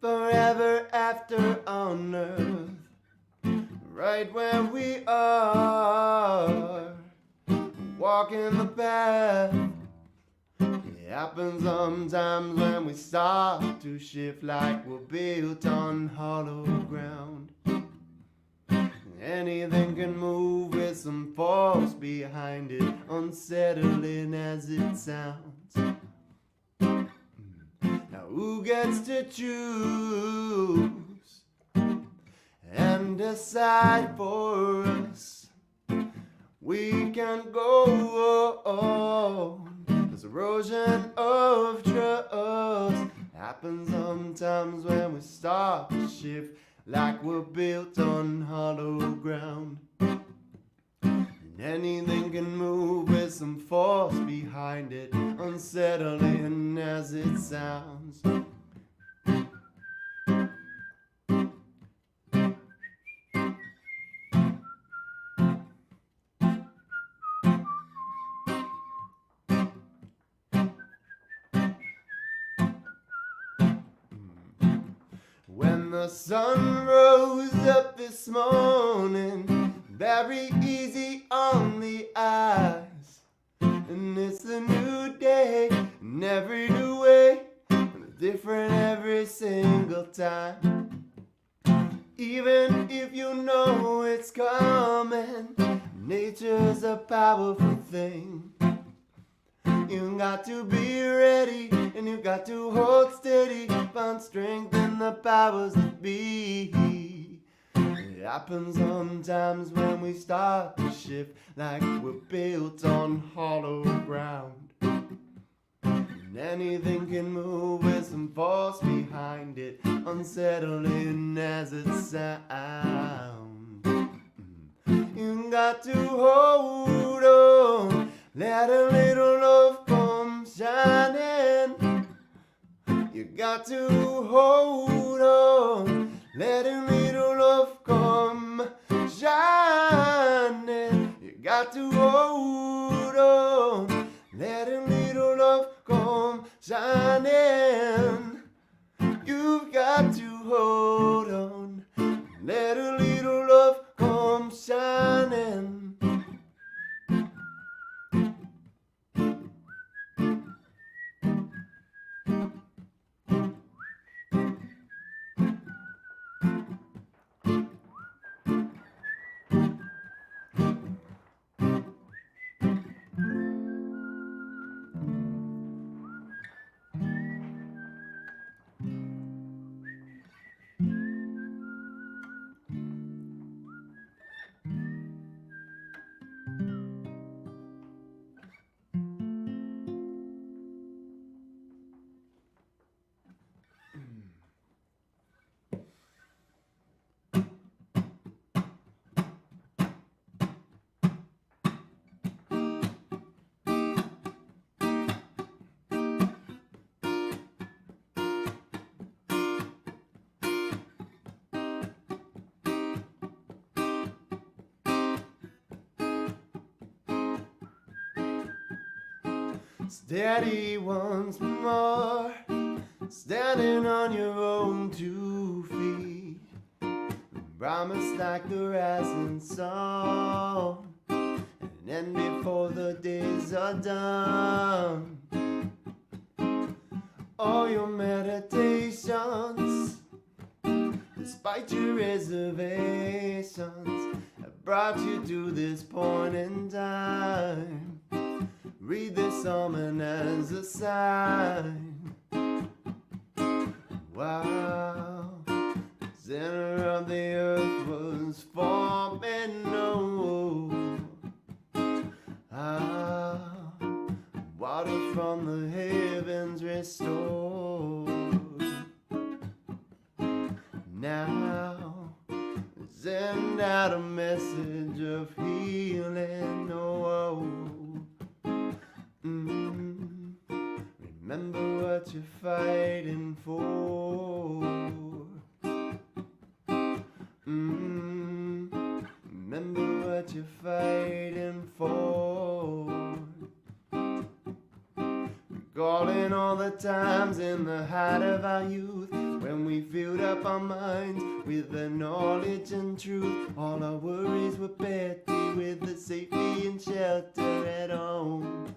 forever after on earth, right where we are, walking the path. It happens sometimes when we start to shift like we're built on hollow ground. Anything can move with some force behind it, unsettling as it sounds. Now who gets to choose and decide for us? We can go on. This erosion of trust happens sometimes when we start to shift like we're built on hollow ground. And anything can move with some force behind it, unsettling as it sounds. When the sun rose up this morning, very easy on the eyes, and it's a new day in every new way, and different every single time. Even if you know it's coming, nature's a powerful thing. You got to be ready, and you got to hold steady, find strength in the powers that be. It happens sometimes when we start to shift like we're built on hollow ground. And anything can move with some force behind it, unsettling as it sounds. You got to hold on, let a little love come shining. You got to hold on, let a little love come shining. You got to hold on, let a little love come shining. You've got to hold on, let a little love come shining. Steady once more, standing on your own 2 feet. Promise like the rising sun, and end before the days are done. All your meditations, despite your reservations, have brought you to this point in time. Read this sermon as a sign. Wow, the center of the earth was forming. No, water from the heavens restored. Now, send out a message of healing. Oh. Remember what you're fighting for. Remember what you're fighting for. Recalling all the times in the height of our youth, when we filled up our minds with the knowledge and truth. All our worries were petty with the safety and shelter at home.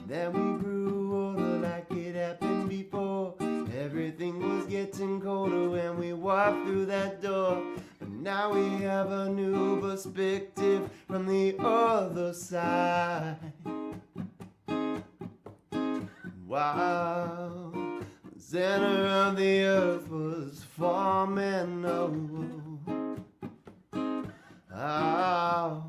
Then we grew older like it happened before. Everything was getting colder when we walked through that door. But now we have a new perspective from the other side. Wow, the center of the earth was forming over. Ah,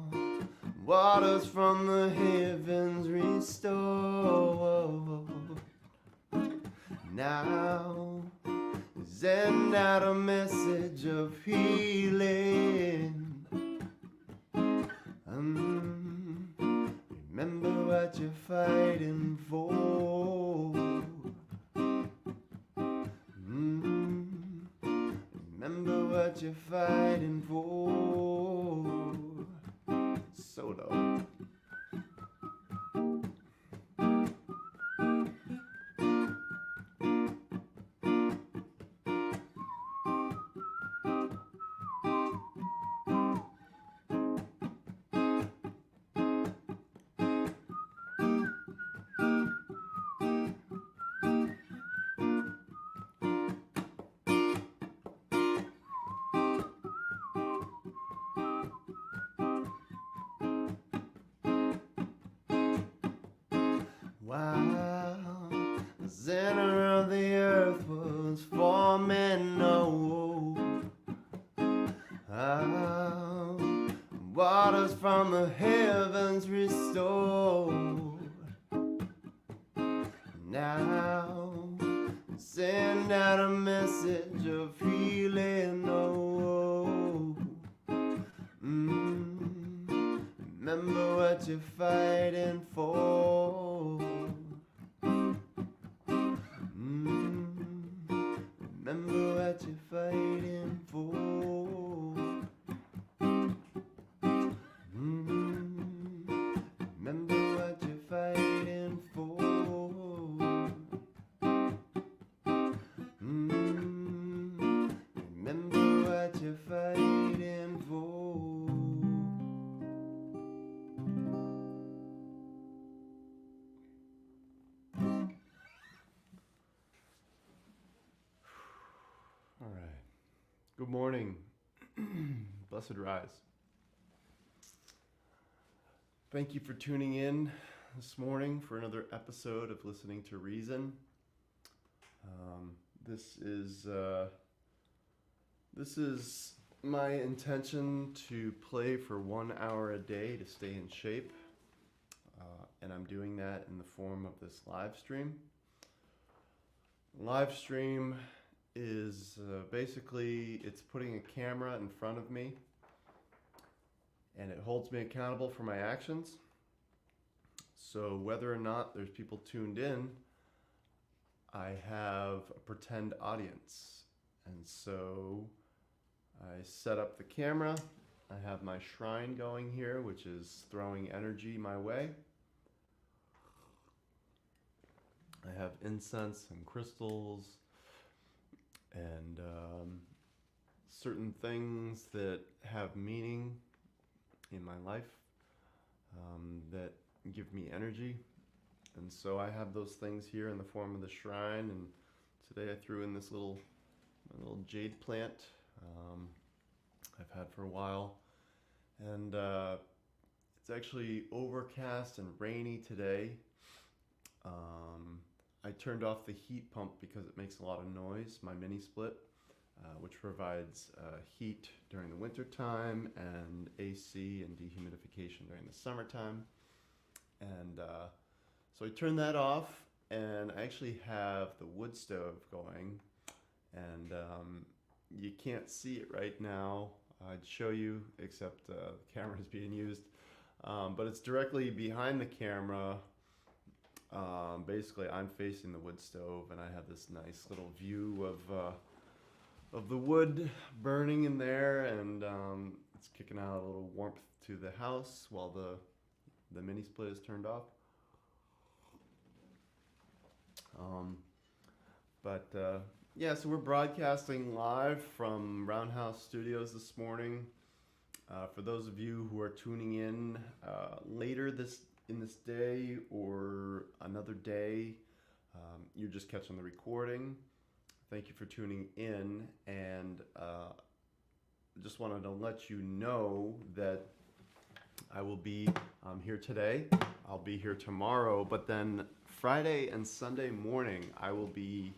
waters from the heavens restored. Now send out a message of healing. Remember what you're fighting for. Remember what you're fighting for. Solo. Wow, the center of the earth was forming old. Waters from the heavens restored. Now send out a message of healing. Remember what you're fighting for. Remember what you're fighting for. Remember what you're fighting for. Remember what you're fighting for. All right. Good morning. Blessed rise. Thank you for tuning in this morning for another episode of Listening to Reason. This is my intention to play for 1 hour a day to stay in shape, and I'm doing that in the form of this live stream. Live stream is basically, it's putting a camera in front of me and it holds me accountable for my actions. So whether or not there's people tuned in, I have a pretend audience. And so I set up the camera. I have my shrine going here, which is throwing energy my way. I have incense and crystals and certain things that have meaning in my life that give me energy. And so I have those things here in the form of the shrine, and today I threw in this little jade plant I've had for a while. And it's actually overcast and rainy today. I turned off the heat pump because it makes a lot of noise, my mini split, which provides heat during the winter time and AC and dehumidification during the summertime. And so I turned that off, and I actually have the wood stove going, and you can't see it right now. I'd show you, except the camera is being used, but it's directly behind the camera. Basically, I'm facing the wood stove, and I have this nice little view of the wood burning in there, and it's kicking out a little warmth to the house while the The mini split is turned off. Yeah, so we're broadcasting live from RoundHouse Studios this morning. For those of you who are tuning in later in this day or another day, you're just catching the recording. Thank you for tuning in, and just wanted to let you know that I will be here today. I'll be here tomorrow, but then Friday and Sunday morning I will be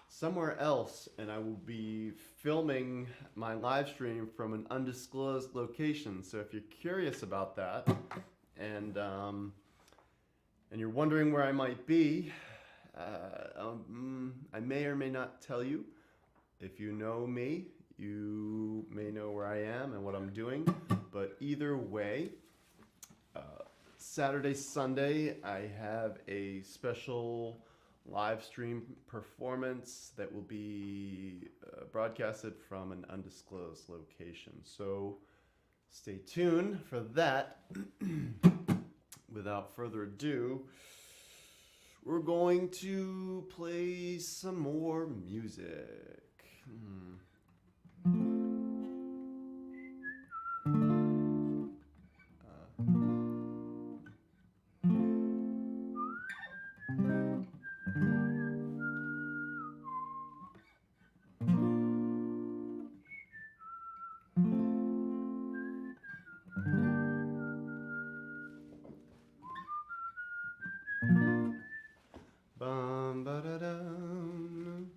somewhere else, and I will be filming my live stream from an undisclosed location. So if you're curious about that, and you're wondering where I might be, I may or may not tell you. If you know me, you may know where I am and what I'm doing. But either way, Saturday, Sunday, I have a special live stream performance that will be broadcasted from an undisclosed location. So stay tuned for that. Without further ado, we're going to play some more music. Bum ba da dum.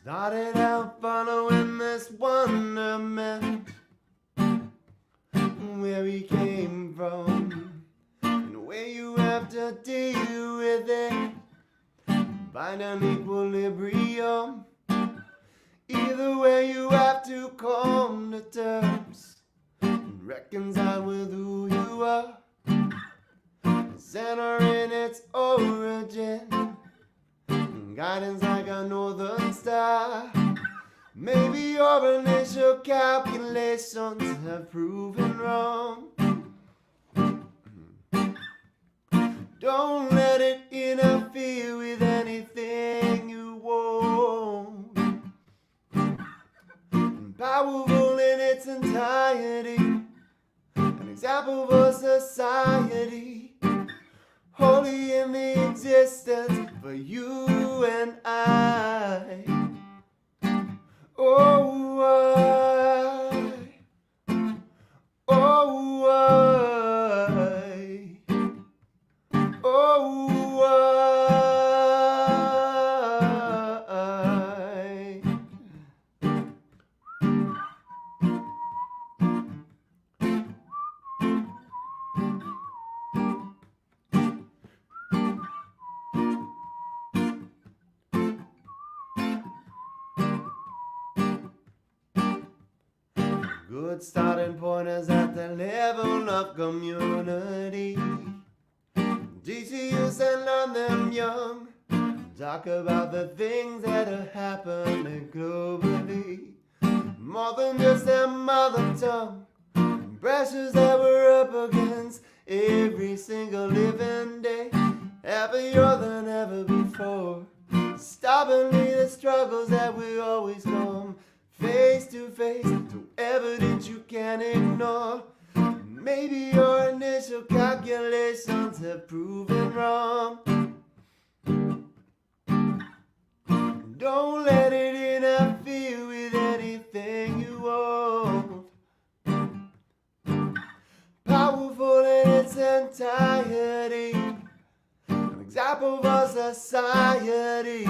Started out following this wonderment, where we came from, and where you have to deal with it, find an equilibrium. Either way you have to come to terms and reconcile with who you are, center in its origin, guidance like a northern star. Maybe your initial calculations have proven wrong. Don't let it interfere with anything you want. Powerful in its entirety, an example for society, holy in the existence for you and I. Oh, I, oh, I, oh, I. Good starting point is at the level of community. DCUs and learn them young. Talk about the things that are happening globally. More than just their mother tongue. Pressures that we're up against every single living day. Happier than ever before. Stubbornly the struggles that we always come face to face, so evident you can't ignore. Maybe your initial calculations have proven wrong. Don't let it interfere with anything you want. example for society,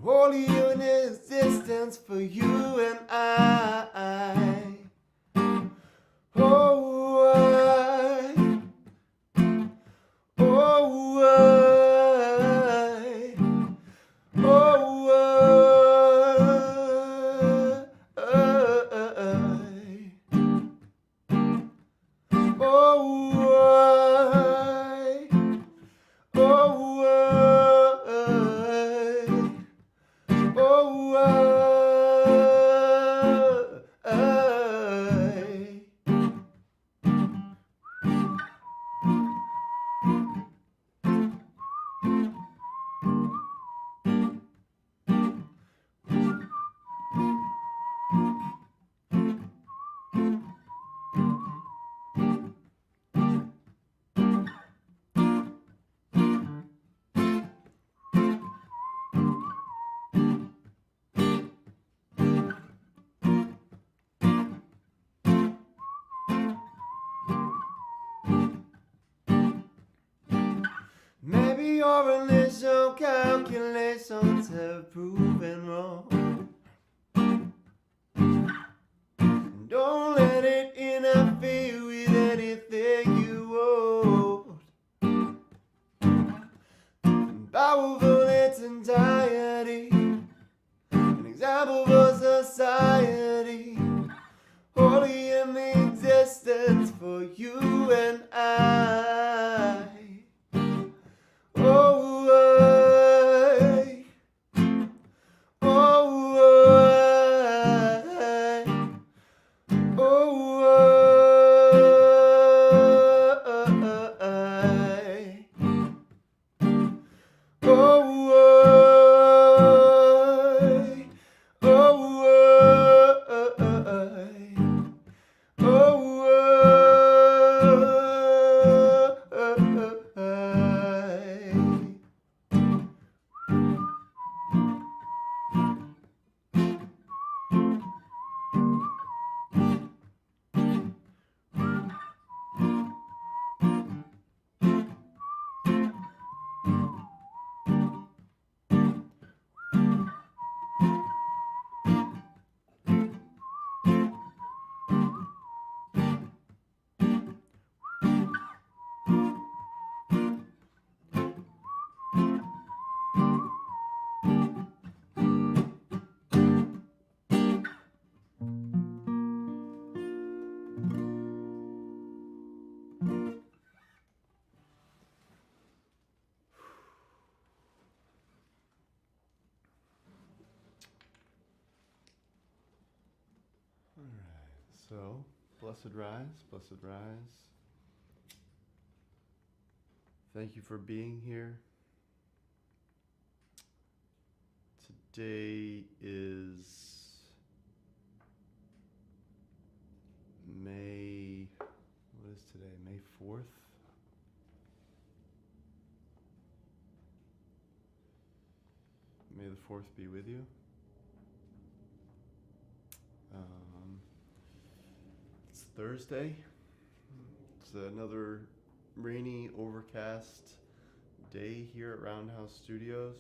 only an existence for you and I. Oh, oh, maybe your initial calculations have proven wrong. Don't let it interfere with anything you want. Powerful its entirety, an example for society, only in existence for you and I. Oh, so, blessed rise, blessed rise. Thank you for being here. Today is May, what is today? May 4th? May the 4th be with you. It's Thursday. It's another rainy, overcast day here at RoundHouse Studios.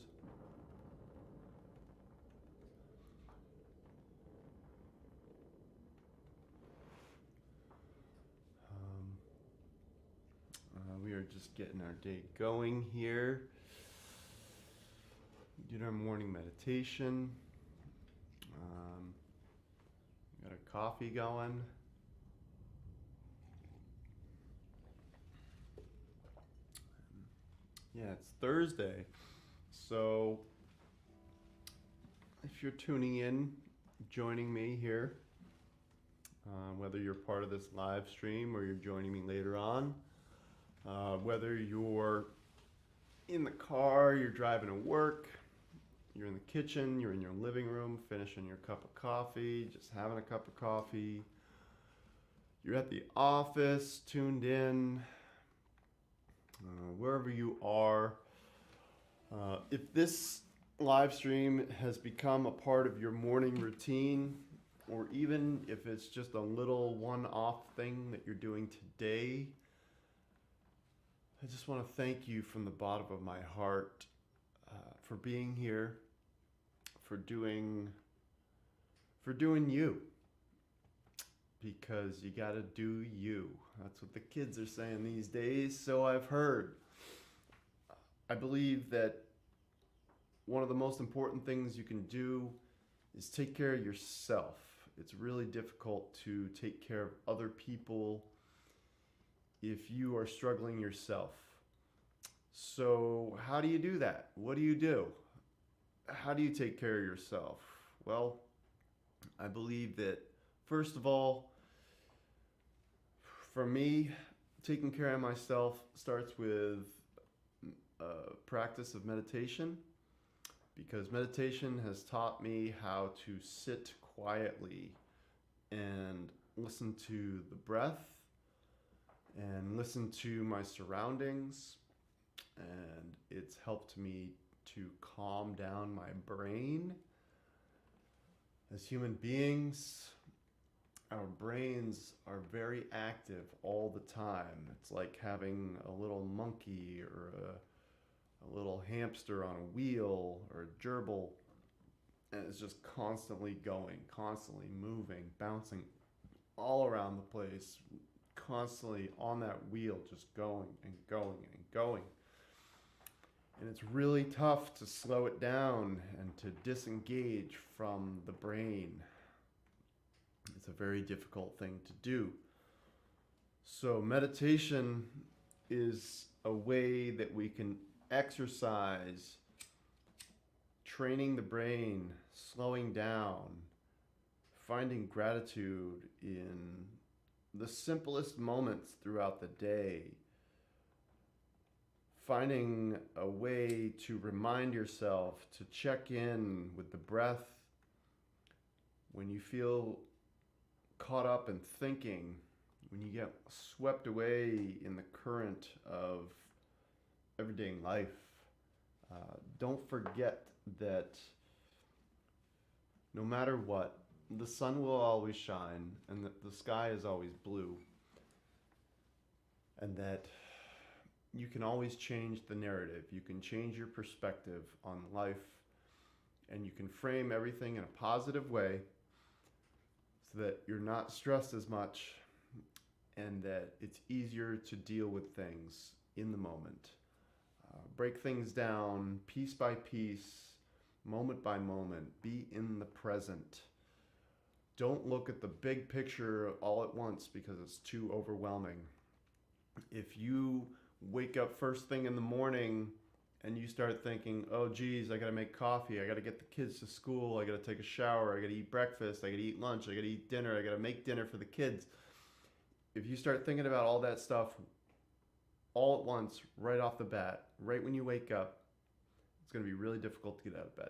We are just getting our day going here. Did our morning meditation. Got a coffee going. Yeah, it's Thursday. So if you're tuning in, joining me here, whether you're part of this live stream or you're joining me later on, whether you're in the car, you're driving to work, you're in the kitchen, you're in your living room, finishing your cup of coffee, just having a cup of coffee, you're at the office, tuned in, wherever you are. If this live stream has become a part of your morning routine, or even if it's just a little one-off thing that you're doing today, I just want to thank you from the bottom of my heart for being here, for doing you, because you got to do you. That's what the kids are saying these days, so I've heard. I believe that one of the most important things you can do is take care of yourself. It's really difficult to take care of other people if you are struggling yourself. So how do you do that? What do you do? How do you take care of yourself? Well, I believe that first of all, for me, taking care of myself starts with a practice of meditation, because meditation has taught me how to sit quietly and listen to the breath and listen to my surroundings, and it's helped me to calm down my brain. As human beings, our brains are very active all the time. It's like having a little monkey or a little hamster on a wheel or a gerbil, and it's just constantly going, constantly moving, bouncing all around the place, constantly on that wheel, just going and going and going. And it's really tough to slow it down and to disengage from the brain. It's a very difficult thing to do. So meditation is a way that we can exercise training the brain, slowing down, finding gratitude in the simplest moments throughout the day, finding a way to remind yourself to check in with the breath when you feel caught up in thinking, when you get swept away in the current of everyday life. Don't forget that no matter what, the sun will always shine and that the sky is always blue, and that you can always change the narrative. You can change your perspective on life, and you can frame everything in a positive way so that you're not stressed as much and that it's easier to deal with things in the moment. Break things down piece by piece, moment by moment. Be in the present. Don't look at the big picture all at once because it's too overwhelming. If you wake up first thing in the morning and you start thinking, oh geez, I gotta make coffee, I gotta get the kids to school, I gotta take a shower, I gotta eat breakfast, I gotta eat lunch, I gotta eat dinner, I gotta make dinner for the kids. If you start thinking about all that stuff all at once, right off the bat, right when you wake up, it's gonna be really difficult to get out of bed.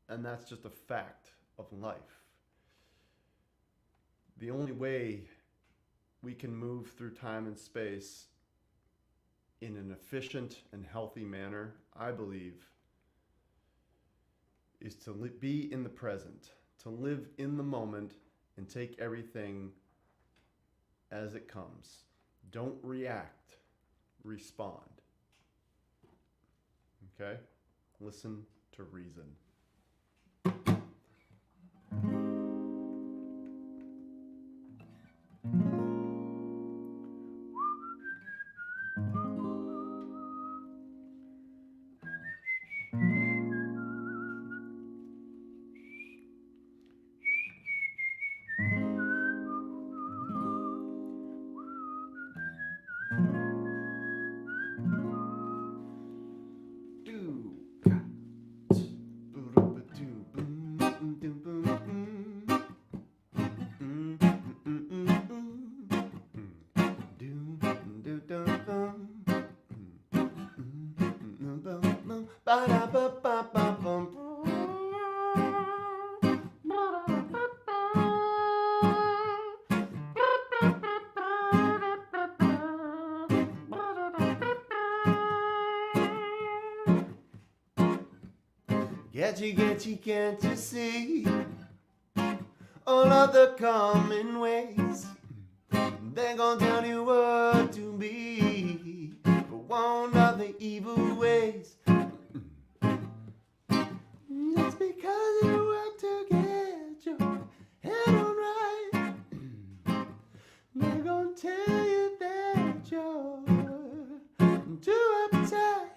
And that's just a fact of life. The only way we can move through time and space in an efficient and healthy manner, I believe, is to be in the present, to live in the moment and take everything as it comes. Don't react, respond. Okay? Listen to reason. Can't you see all of the common ways? They're gonna tell you what to be, but won't of the evil ways. Just because you work to get your head on right, they're gonna tell you that you're too uptight.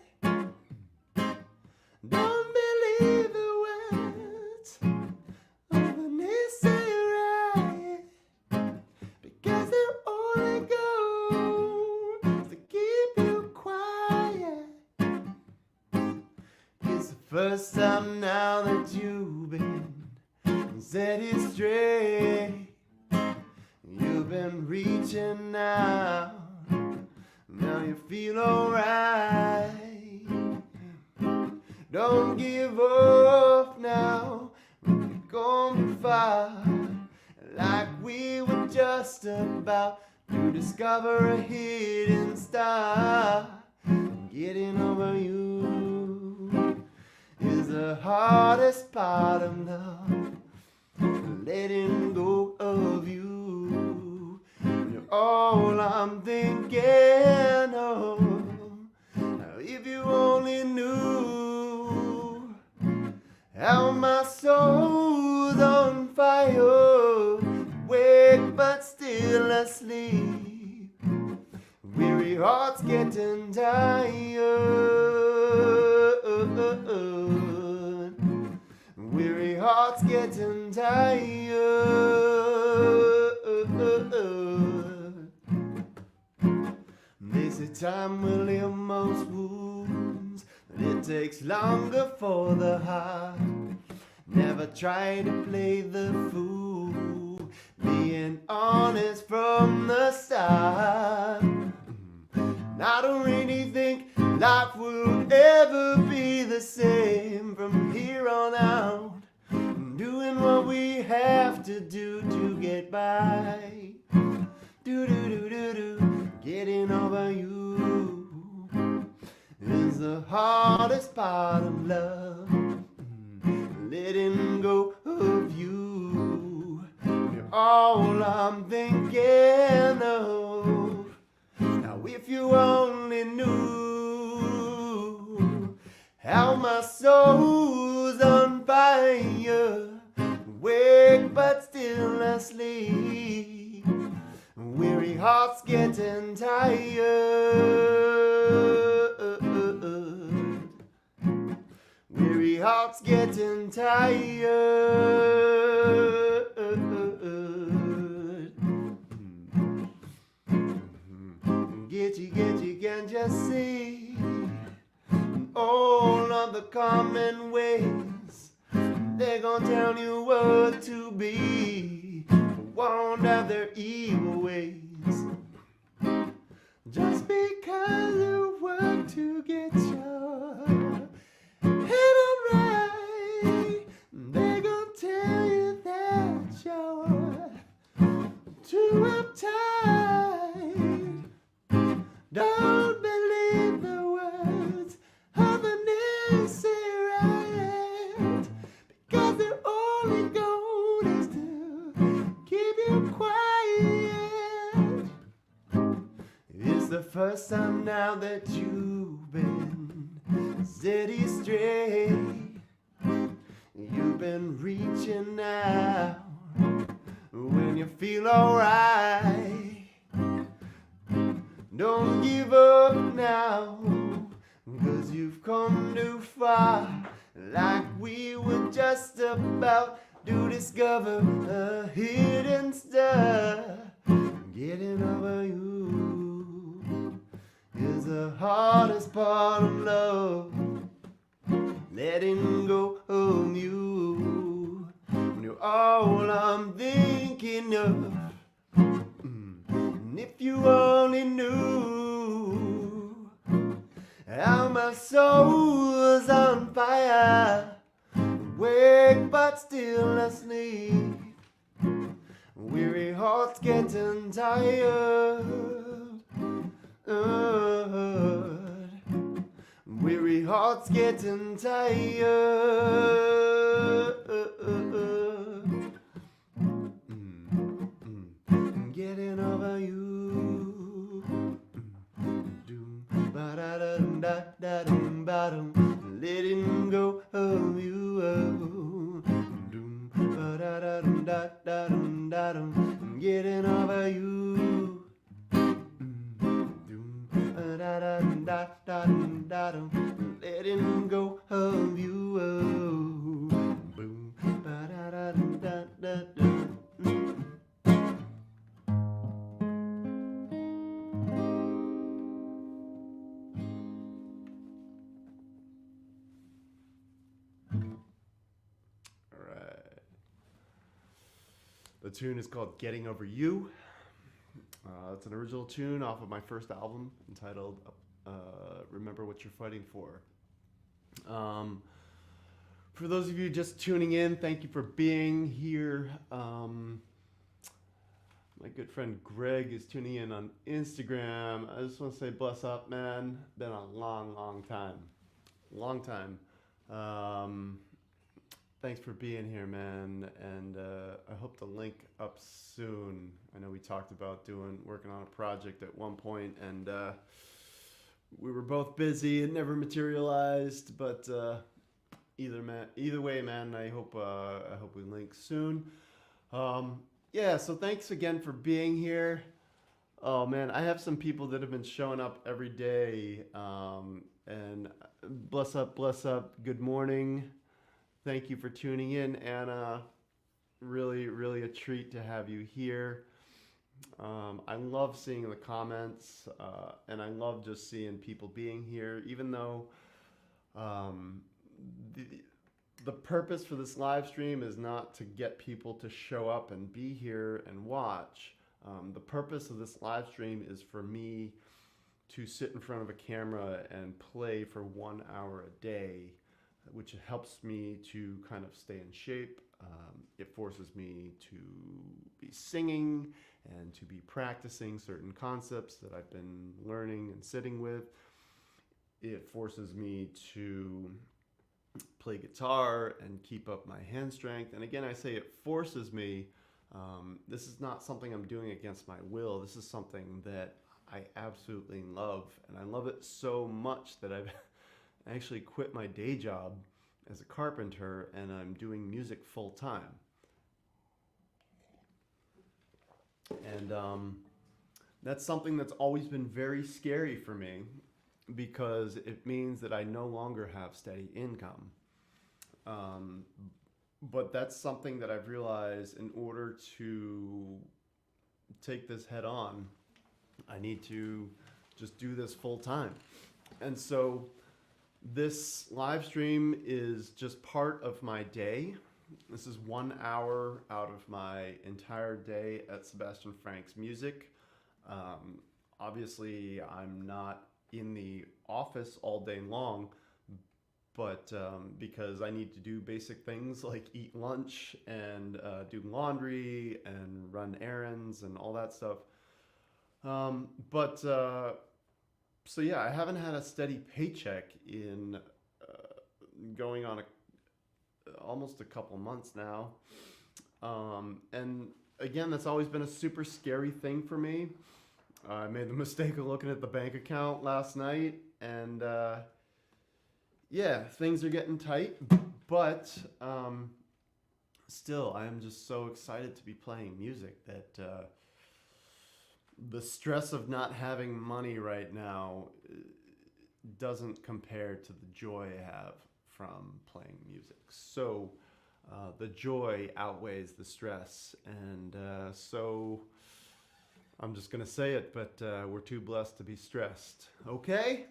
Don't believe the words of the naysayer, because they're only goals to keep you quiet. It's the first time now that you've been set it straight. You've been reaching out, now you feel alright. Don't give up now, we're going far. Like we were just about to discover a hidden star. Getting over you is the hardest part of love. Letting go of you, you're all I'm thinking of. Now if you only knew how my soul's on fire, awake but still asleep, weary hearts getting tired, weary hearts getting tired. They say time will heal most wounds, but it takes longer for the heart. Never try to play the fool, being honest from the start. I don't really think life will ever be the same from here on out. Doing what we have to do to get by. Getting over you is the hardest part of love. Letting go of you, you're all I'm thinking of. Now if you only knew how my soul's on fire, awake but still asleep, weary hearts getting tired, weary hearts getting tired. Get you, can't just see all of the common ways. They're gonna tell you what to be, but won't have their evil ways. Just because you work to get your head on right, they're gonna tell you that you're too uptight. Don't believe the words of the naysayer, because their only goal is to keep you quiet. It's the first time now that you've been steady straight. You've been reaching out when you feel alright. Don't give up now, 'cause you've come too far. Like we were just about to discover a hidden star. Getting over you is the hardest part of love. Letting go of you, you're all I'm thinking of. And if you only knew how my soul's on fire, awake but still asleep, weary hearts getting tired, weary hearts getting tired, getting over you. getting over you. Letting go of you. Boom. All right. The tune is called Getting Over You. It's an original tune off of my first album entitled Remember What You're Fighting For. For those of you just tuning in, thank you for being here. My good friend Greg is tuning in on Instagram. I just want to say bless up, man. Been a long time. Long time. Thanks for being here, man, and I hope to link up soon. I know we talked about working on a project at one point, and we were both busy. It never materialized, but either way, man, I hope we link soon. Yeah, so thanks again for being here. Oh man, I have some people that have been showing up every day, and bless up, good morning. Thank you for tuning in, Anna. Really a treat to have you here. I love seeing the comments, and I love just seeing people being here, even though the purpose for this live stream is not to get people to show up and be here and watch. The purpose of this live stream is for me to sit in front of a camera and play for 1 hour a day, which helps me to kind of stay in shape. It forces me to be singing and to be practicing certain concepts that I've been learning and sitting with. It forces me to play guitar and keep up my hand strength. And again, I say it forces me. This is not something I'm doing against my will. This is something that I absolutely love. And I love it so much that I've actually quit my day job as a carpenter, and I'm doing music full time. And that's something that's always been very scary for me, because it means that I no longer have steady income. But that's something that I've realized, in order to take this head on, I need to just do this full time. And so this live stream is just part of my day. This is 1 hour out of my entire day at Sebastian Frank's Music. Obviously, I'm not in the office all day long, but because I need to do basic things like eat lunch and do laundry and run errands and all that stuff. So yeah, I haven't had a steady paycheck in going on almost a couple months now. And again, that's always been a super scary thing for me. I made the mistake of looking at the bank account last night, and yeah, things are getting tight, but still, I am just so excited to be playing music that the stress of not having money right now doesn't compare to the joy I have from playing music. So the joy outweighs the stress, and so I'm just gonna say it, but we're too blessed to be stressed. Okay?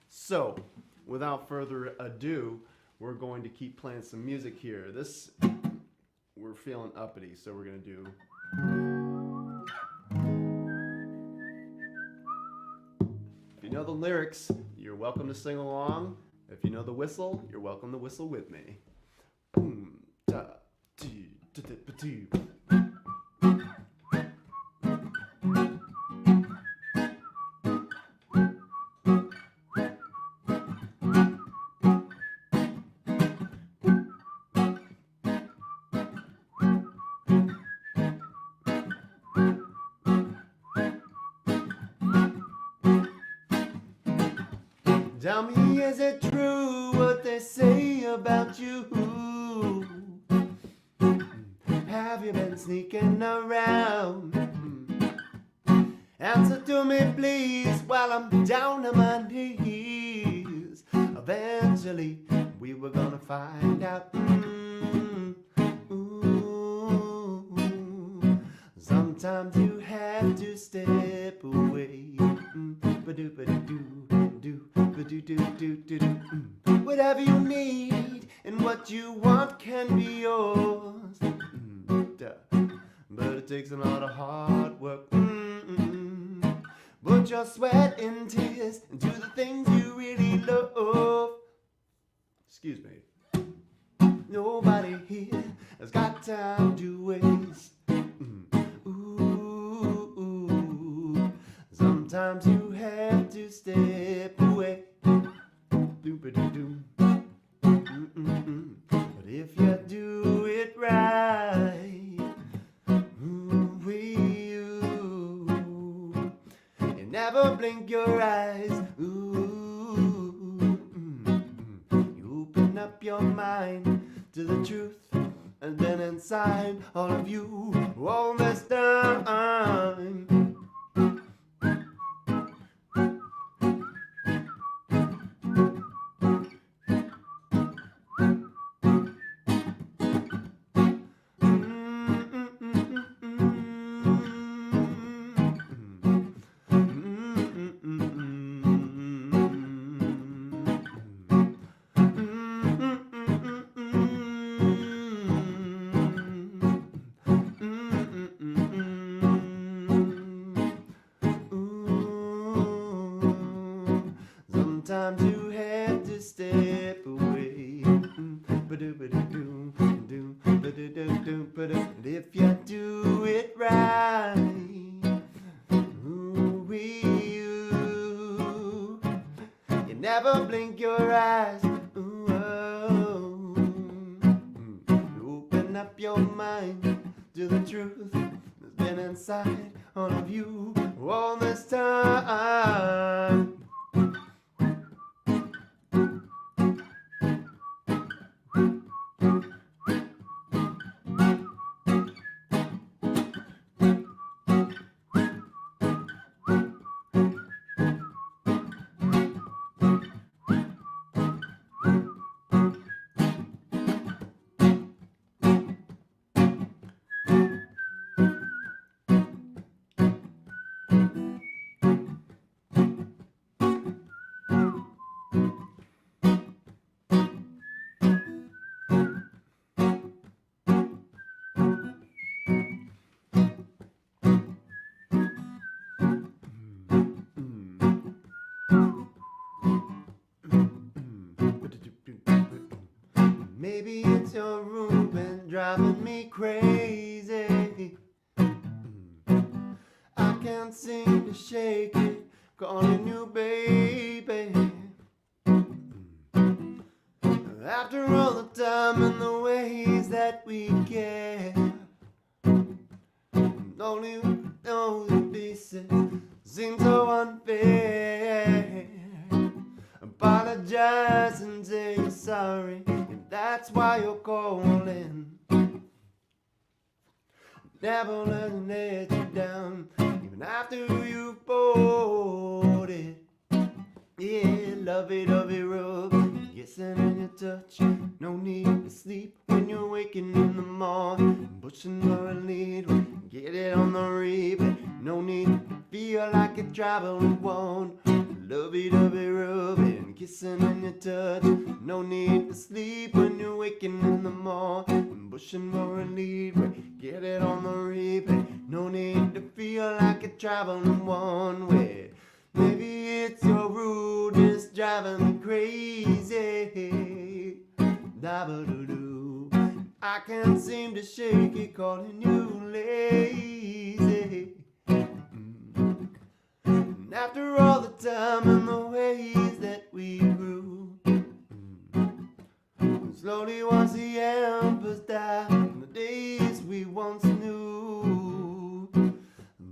So without further ado, we're going to keep playing some music here. We're feeling uppity, so we're gonna do. If you know the lyrics, you're welcome to sing along. If you know the whistle, you're welcome to whistle with me. Boom, ta, dee, da, da, ba, dee. Tell me, is it true what they say about you? Have you been sneaking around. Answer to me please while I'm down on my knees. Eventually we were gonna find out. Sometimes you have to step away. Whatever you need and what you want can be yours. But it takes a lot of hard work. Put your sweat and tears into the things you really love. Excuse me. Nobody here has got time to waste. Sometimes you have to step away. But if you do it right, you never blink your eyes. You open up your mind to the truth, and then inside all of you all this time. Sometimes you have to step away. But if you do it right, you never blink your eyes. You open up your mind to the truth that's been inside all of you all this time. Maybe it's your room been driving me crazy. I can't seem to shake it, calling you baby. After all the time and the ways that we care, only you know the pieces seem so unfair. Apologize and say you're sorry, if that's why you're calling. Never let you down, even after you've bought it. Yeah, lovey rub, kissing and your touch. No need to sleep when you're waking in the morning. Pushing for a lead, get it on the replay. No need to feel like you're traveling one. Lovey rub and kissing and your touch. No need to sleep when you're waking in the morning. Pushing for a lead, get it on the replay. No need to feel like you're traveling one way. Maybe it's your rudeness driving me crazy. Da-ba-doo-doo. I can't seem to shake it, calling you lazy. And after all the time and the ways that we grew, slowly once the embers died, and the days we once knew.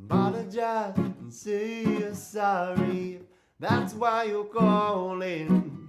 Apologize and say you're sorry, that's why you're calling.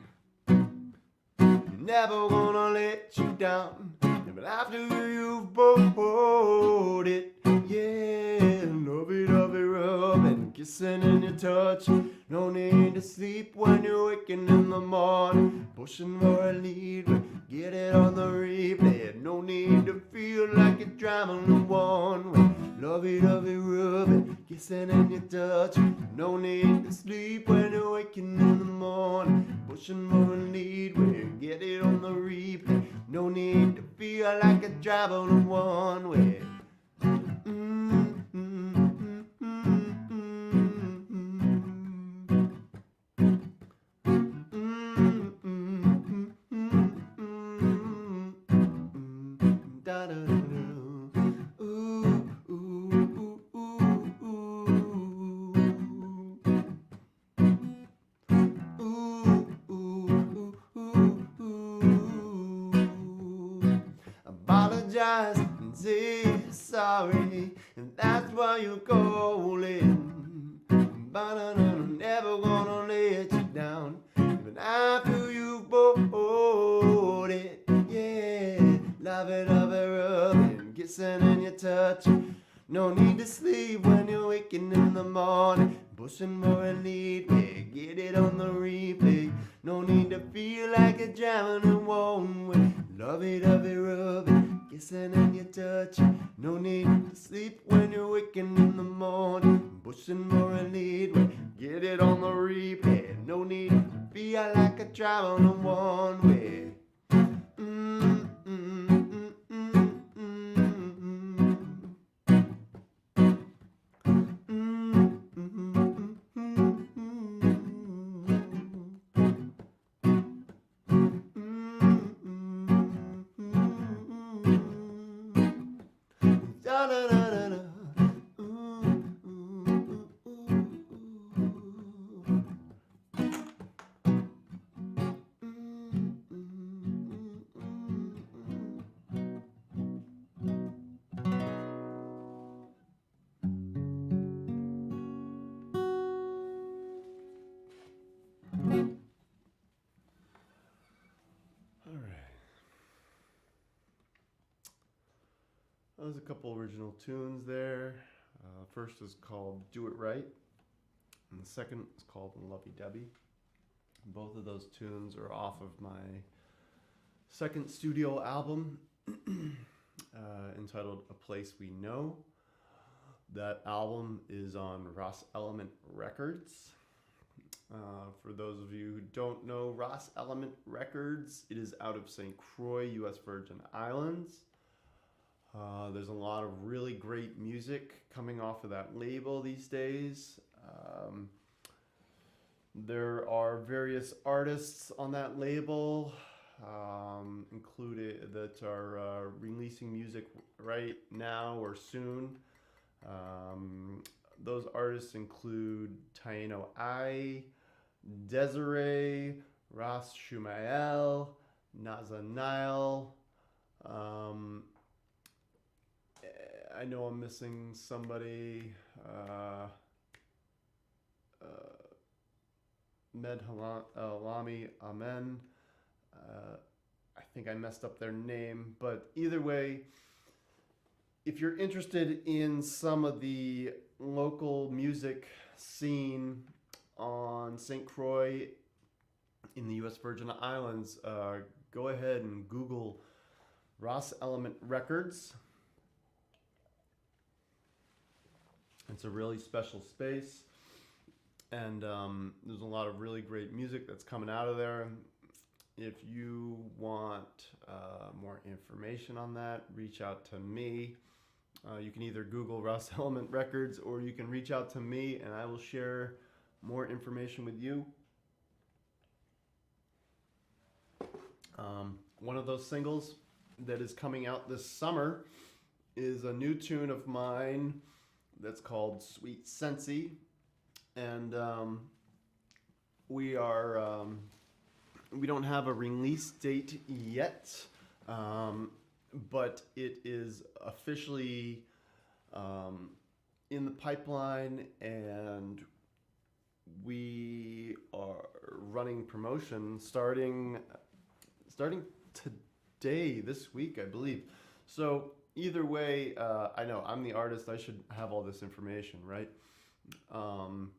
Never gonna let you down, but after you've bought it, yeah, lovey-dovey rubbing, kissing and your touch. No need to sleep when you're waking in the morning, pushing for a lead, get it on the replay. No need to feel like you're driving one way. Lovey-dovey rubbing, kissing and your touch. No need to sleep when you're waking in the morning, pushing for a lead, get it on the replay. No need to feel like you're driving one way. Apologize and say sorry, and that's why you're calling. But I'm never gonna let you down, even after you've bought it. Yeah, love it, rubbing, kissing and your touch. No need to sleep when you're waking in the morning, pushing for a lead, yeah, get it on the replay. No need to feel like you're driving in one way. Lovey-dovey rubbing, kissing and your touch. No need to sleep when you're waking in the morning, pushing for a lead, yeah, get it on the replay. No need to feel like you're driving in one way. There's a couple original tunes there. First is called Do It Right, and the second is called Lovey Dovey. Both of those tunes are off of my second studio album entitled A Place We Know. That album is on Ross Element Records. For those of you who don't know Ross Element Records, it is out of St. Croix, U.S. Virgin Islands. There's a lot of really great music coming off of that label these days. There are various artists on that label included that are releasing music right now or soon. Those artists include Taino I, Desiree, Ras Shumael, Naza Nile. I know I'm missing somebody. Med Halami Amen. I think I messed up their name, but either way, if you're interested in some of the local music scene on St. Croix in the U.S. Virgin Islands, go ahead and Google Ross Element Records. It's a really special space, and there's a lot of really great music that's coming out of there. If you want more information on that, reach out to me. You can either Google Ross Element Records, or you can reach out to me and I will share more information with you. One of those singles that is coming out this summer is a new tune of mine that's called Sweet Sensey, and we don't have a release date yet, but it is officially in the pipeline, and we are running promotion starting day this week, I believe. So either way, I know I'm the artist. I should have all this information, right? Um,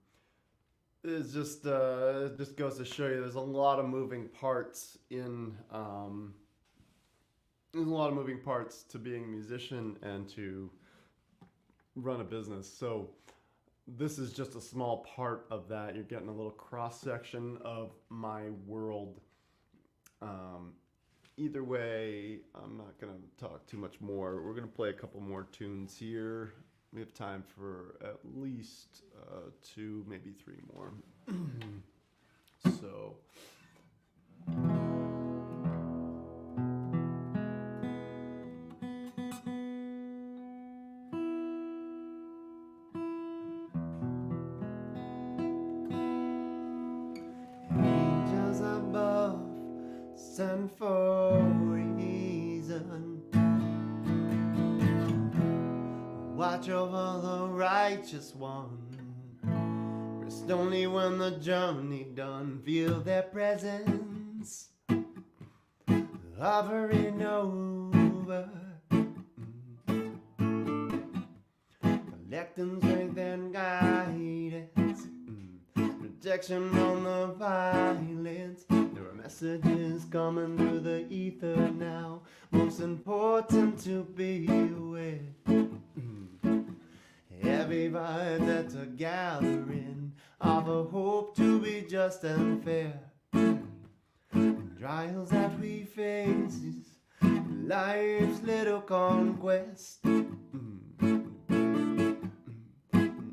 it just goes to show you there's a lot of moving parts in there's a lot of moving parts to being a musician and to run a business. So this is just a small part of that. You're getting a little cross section of my world. Either way, I'm not going to talk too much more. We're going to play a couple more tunes here. We have time for at least two, maybe three more. So. Angels above stand for a reason. Watch over the righteous one. Rest only when the journey done. Feel their presence hovering over. Collecting strength and guidance. Protection from the violence. There are messages coming through the ether now. Most important to be aware. Heavy vibes that are gathering of a hope to be just and fair. Trials that we face, life's little conquest.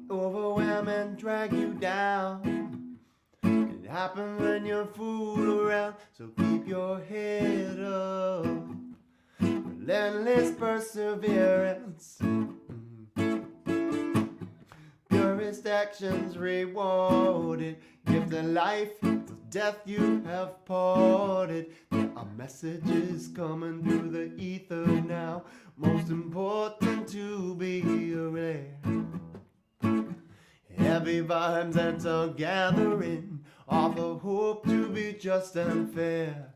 Overwhelm and drag you down. It happens when you're fooled around, so keep your head up. Relentless perseverance. Purest actions rewarded. Gift and life, to death you have parted. There are messages coming through the ether now. Most important to be aware. Heavy vibes that are gathering, offer hope to be just and fair.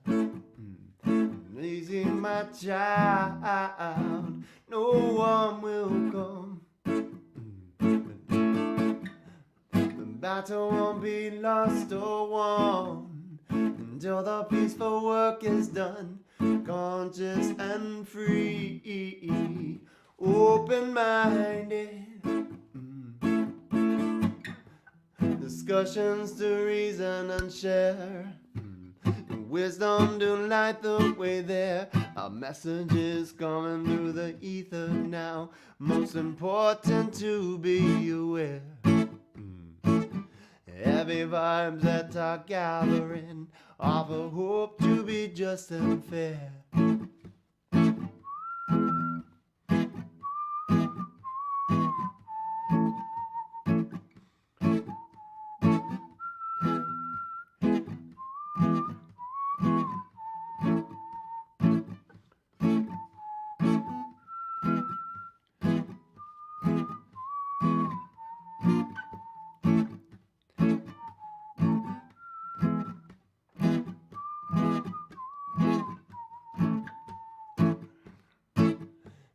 Easy, my child, no one will come. The battle won't be lost or won until the peaceful work is done. Conscious and free, open-minded. Discussions to reason and share. Wisdom to light the way there. Our messages coming through the ether now. Most important to be aware. Heavy vibes that are gathering offer hope to be just and fair.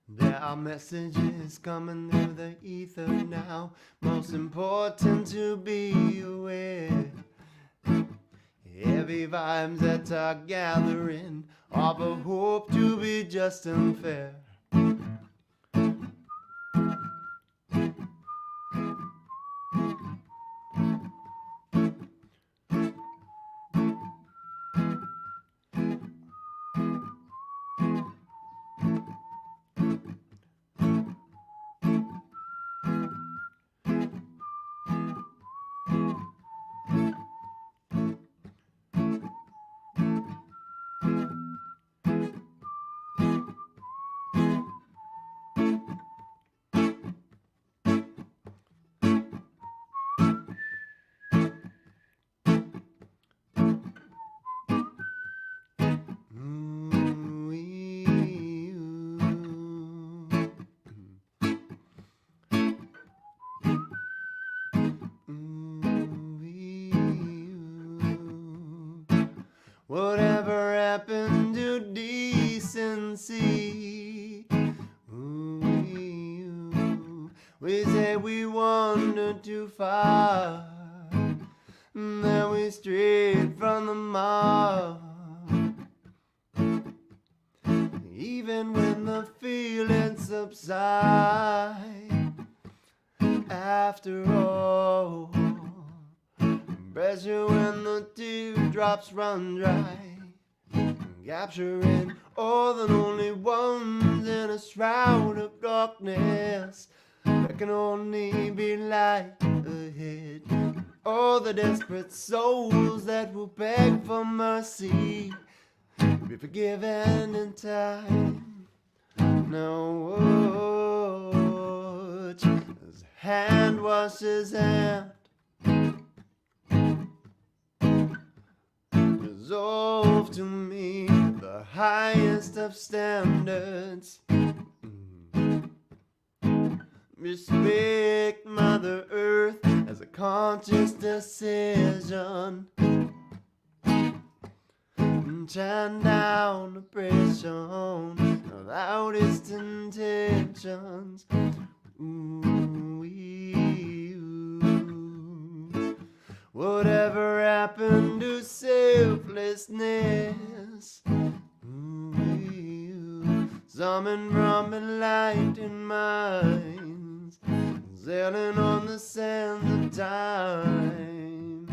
There are messages coming through the ether now. Most important to be aware. Heavy vibes that are gathering offer hope to be just and fair. say we wandered too far, then we strayed from the mark. Even when the feelings subside, after all, pressure when the dewdrops run dry, capturing all the lonely ones in a shroud of darkness. There can only be light ahead. All the desperate souls that will beg for mercy, be forgiven in time. Now watch as hand washes hand, resolve to meet the highest of standards. Respect Mother Earth as a conscious decision. Turn down oppression, the loudest intentions. Whatever happened to selflessness? Summon from enlightened minds, sailing on the sands of time.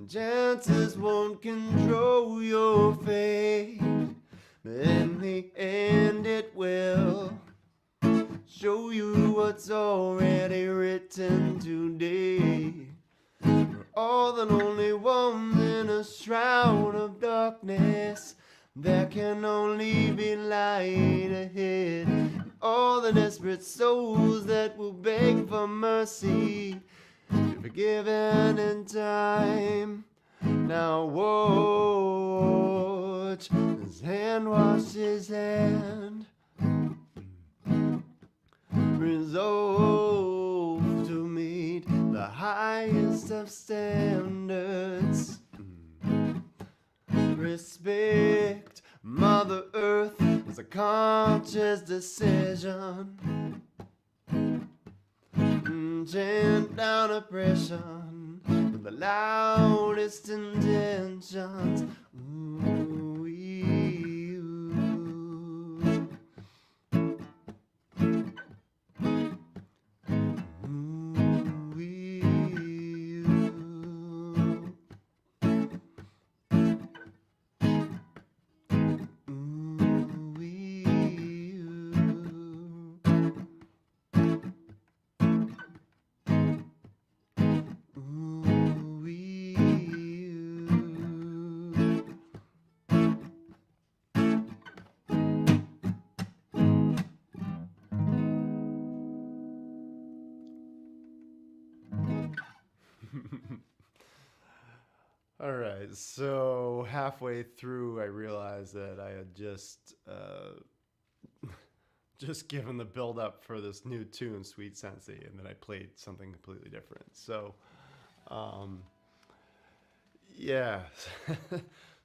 Chances won't control your fate, but in the end it will show you what's already written today. For all the lonely ones in a shroud of darkness, there can only be light ahead. And all the desperate souls that will beg for mercy, be forgiven in time. Now watch as hand washes hand, resolve to meet the highest of standards. Respect Mother Earth as a conscious decision. Chant down oppression with the loudest intentions. All right, so halfway through, I realized that I had just given the build up for this new tune, Sweet Sensei, and then I played something completely different. So, yeah.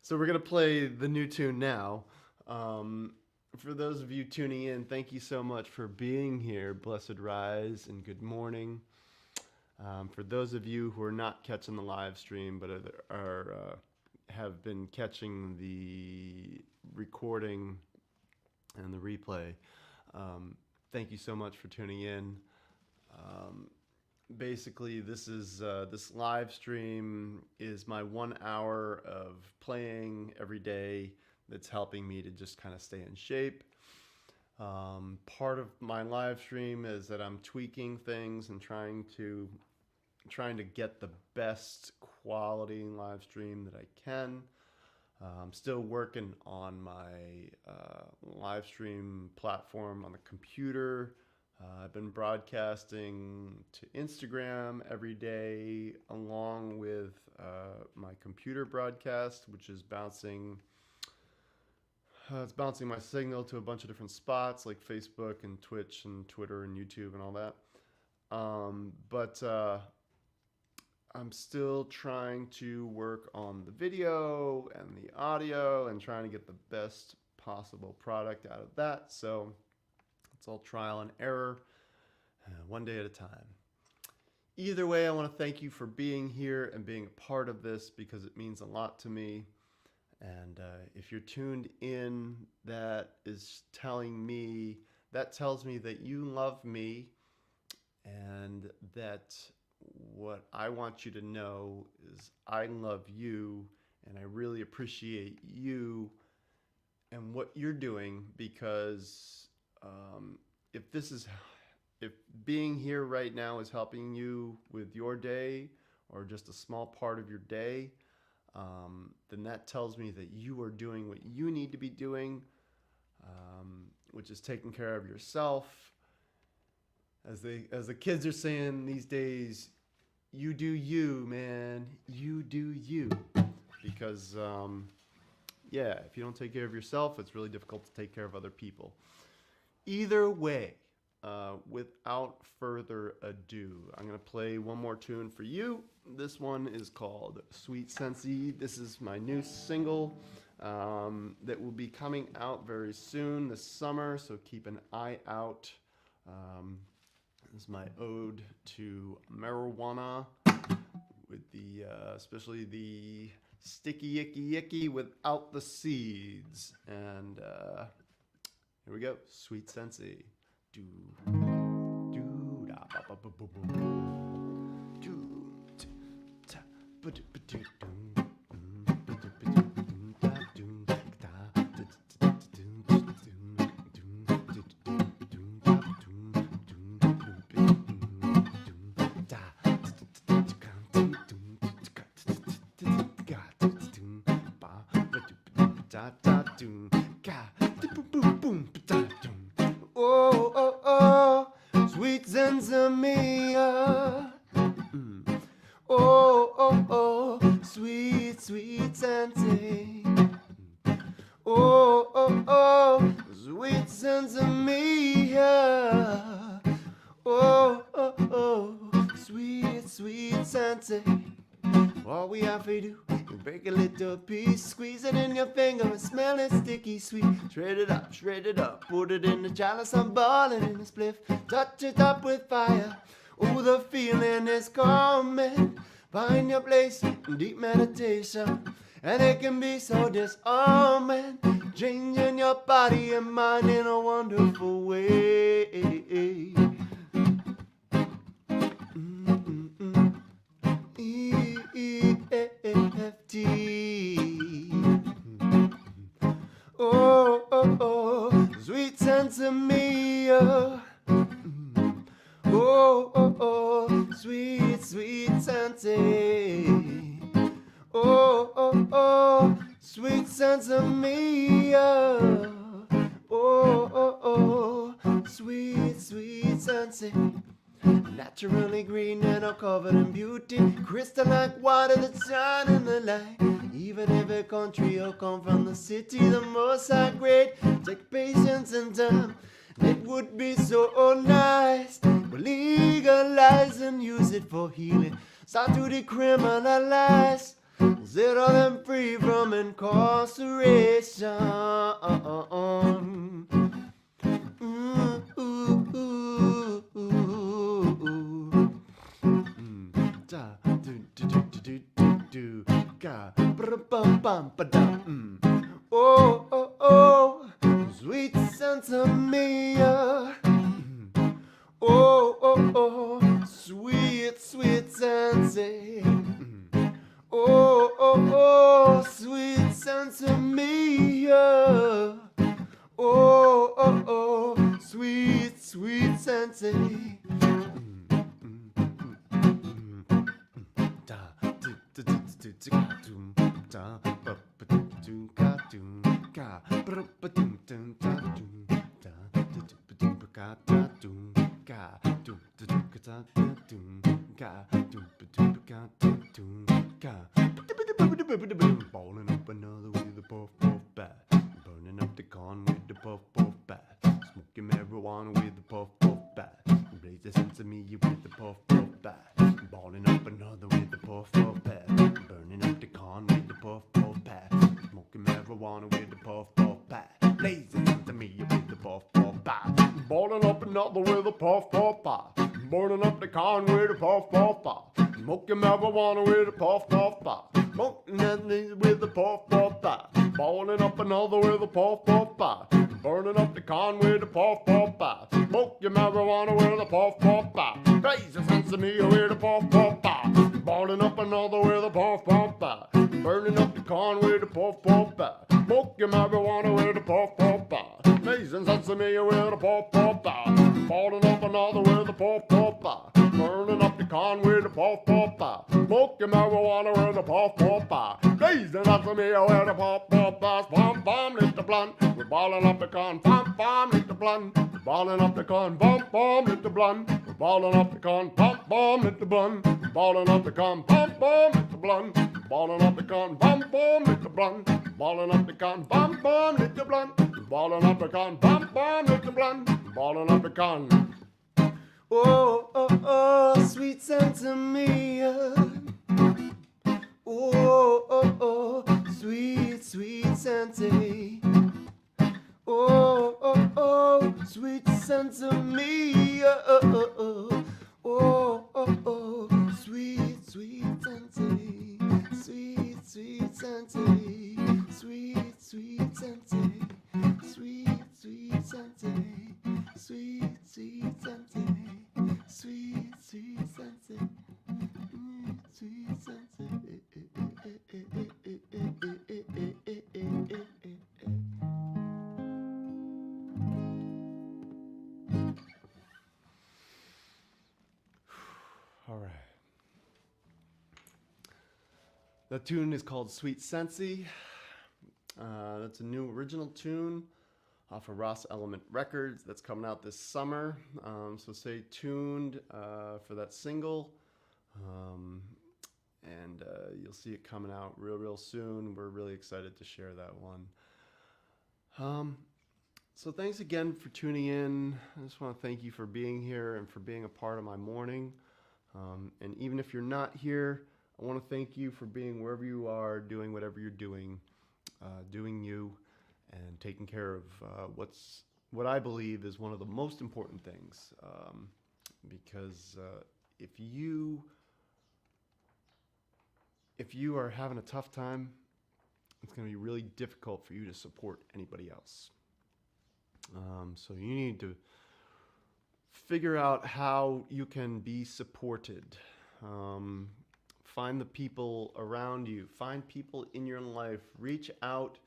So we're gonna play the new tune now. For those of you tuning in, thank you so much for being here. Blessed rise and good morning. For those of you who are not catching the live stream but have been catching the recording and the replay, thank you so much for tuning in. Basically, this live stream is my 1 hour of playing every day that's helping me to just kind of stay in shape. Part of my live stream is that I'm tweaking things and trying to get the best quality live stream that I can. I'm still working on my live stream platform on the computer. I've been broadcasting to Instagram every day along with my computer broadcast, which is bouncing my signal to a bunch of different spots like Facebook and Twitch and Twitter and YouTube and all that. But I'm still trying to work on the video and the audio and trying to get the best possible product out of that. So It's all trial and error, one day at a time. Either way, I want to thank you for being here and being a part of this because it means a lot to me. And if you're tuned in, that tells me that you love me, and that what I want you to know is I love you, and I really appreciate you and what you're doing, because if being here right now is helping you with your day or just a small part of your day, then that tells me that you are doing what you need to be doing, which is taking care of yourself. As the kids are saying these days, you do you, man. You do you. Because, if you don't take care of yourself, it's really difficult to take care of other people. Either way, without further ado, I'm going to play one more tune for you. This one is called Sweet Sensei. This is my new single that will be coming out very soon this summer, so keep an eye out. This is my ode to marijuana, with especially the sticky icky icky without the seeds. And here we go, Sweet Sensei. Do do da ba ba ba ba ba. Do ta ba do ba do do. Oh, oh, oh, sweet Zanzamia. Oh, oh, oh, sweet, sweet Sante. Oh, oh, oh, sweet Zanzamia. Oh, oh, oh, sweet, sweet Sante. All we have to do is break a little piece, squeeze it in your finger and smell it sticky sweet. Shred it up, put it in the chalice and ball it in a spliff. Touch it up with fire, oh the feeling is coming. Find your place in deep meditation, and it can be so disarming, changing your body and mind in a wonderful way. Oh, oh, oh, sweet Sansamia. Oh, oh, oh, sweet, sweet Sante. Oh, oh, oh, sweet Sansamia. Oh, oh, oh, sweet, sweet Sante. Naturally green and all covered in beauty, crystal like water that's shining the light. Even if a country or come from the city, the most are great. Take patience and time, it would be so nice. We legalize and use it for healing. Start to decriminalize, set all them free from incarceration. Oh, oh, oh, sweet Sansamia. Oh, oh, oh, sweet, sweet Sensei. Oh, oh, oh, sweet Sansamia. Oh, oh, oh, sweet, sweet Sensei. Balling up another with the puff puff bat, burning up the corn with the puff puff bat, smoking marijuana with the puff puff bat, blaze the sense of me with the puff puff bat, balling up another with the puff puff bat, burning up the corn with the puff puff bat, smoking marijuana with the puff puff bat, blaze the sense of me with the puff puff bat. Boiling up another with a puff puff pie. Burning up the corn with a puff puff pie. Smoking marijuana with a puff puff pie. Smoking that with a puff puff pie. Boiling up another with a puff puff pie. Burning up the corn with a puff puff pie. Smoking marijuana with a puff puff pie. Raise a sesame with a puff puff pie. Boiling up another with a puff puff pie. Burning up the corn with a puff puff pie. Smoking marijuana with a puff puff pie. Raising sesame with a puff puff pie. Boiling up another with a puff puff pie. Burning up the corn with a puff puff pie. Smoking marijuana with a puff puff pie. Raising sesame with a puff puff pie. Pom pom, lit the blunt. We're balling up the corn. Pom pom, lit the blunt. We're balling up the corn. Pom pom, lit the blunt. We're balling up the corn. Pom pom, lit the blunt. We're balling up the corn. Pom pom, lit the blunt. Balling up the corn. Pom pom, lit the blunt. Balling up the corn. Pom pom, lit the blunt. Balling up the corn. Pom pom, lit the blunt. Balling up the corn. Oh, oh, oh, sweet Santa Mia. Oh, oh, oh, sweet, sweet Santa. Oh, oh, oh, sweet Santa Mia. Oh, oh, oh, oh, oh, oh, sweet, sweet Santa. Sweet, sweet Santa. Sweet, sweet Santa. Sweet, sweet Santa. Sweet, sweet Santa. Sweet, sweet Santa. Sweet Santa. All right. The tune is called Sweet Sensi. That's a new original tune off of Ross Element Records that's coming out this summer. So stay tuned for that single. And you'll see it coming out real soon. We're really excited to share that one. So thanks again for tuning in. I just want to thank you for being here and for being a part of my morning. And even if you're not here, I want to thank you for being wherever you are, doing whatever you're doing you, and taking care of what I believe is one of the most important things. Because if you are having a tough time, it's going to be really difficult for you to support anybody else. So you need to figure out how you can be supported. Find the people around you. Find people in your life. Reach out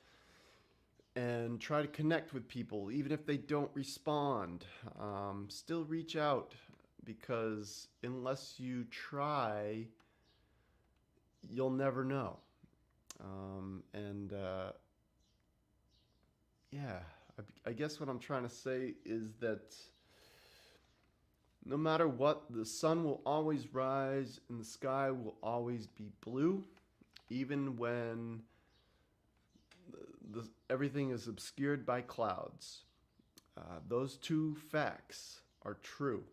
and try to connect with people, even if they don't respond. Still reach out, because unless you try, you'll never know. I guess what I'm trying to say is that no matter what, the sun will always rise and the sky will always be blue, even when everything is obscured by clouds. Those two facts are true,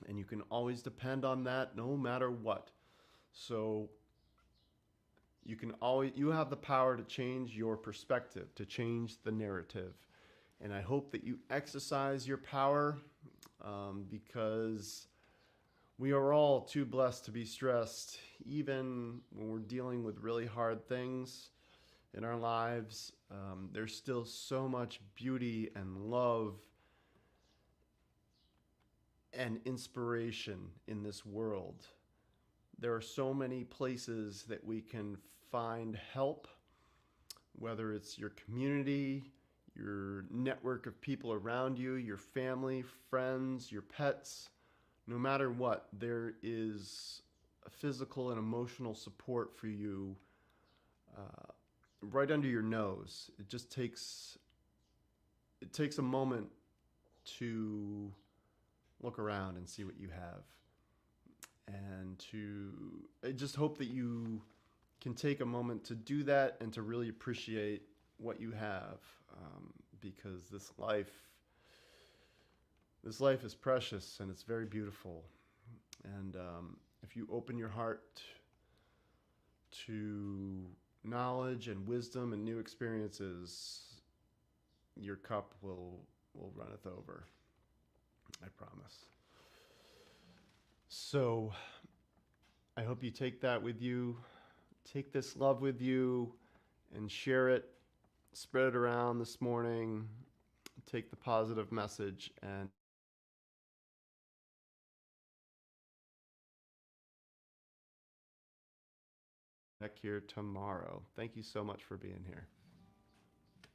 and you can always depend on that no matter what. So you have the power to change your perspective, to change the narrative. And I hope that you exercise your power, because we are all too blessed to be stressed, even when we're dealing with really hard things in our lives. There's still so much beauty and love and inspiration in this world. There are so many places that we can find help, whether it's your community, your network of people around you, your family, friends, your pets. No matter what, there is a physical and emotional support for you right under your nose. It takes a moment to look around and see what you have. And I just hope that you can take a moment to do that and to really appreciate what you have, because this life is precious and it's very beautiful. And if you open your heart to knowledge and wisdom and new experiences, your cup will will runneth over. I promise. So I hope you take that with you. Take this love with you and share it. Spread it around this morning. Take the positive message and back here tomorrow. Thank you so much for being here.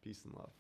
Peace and love.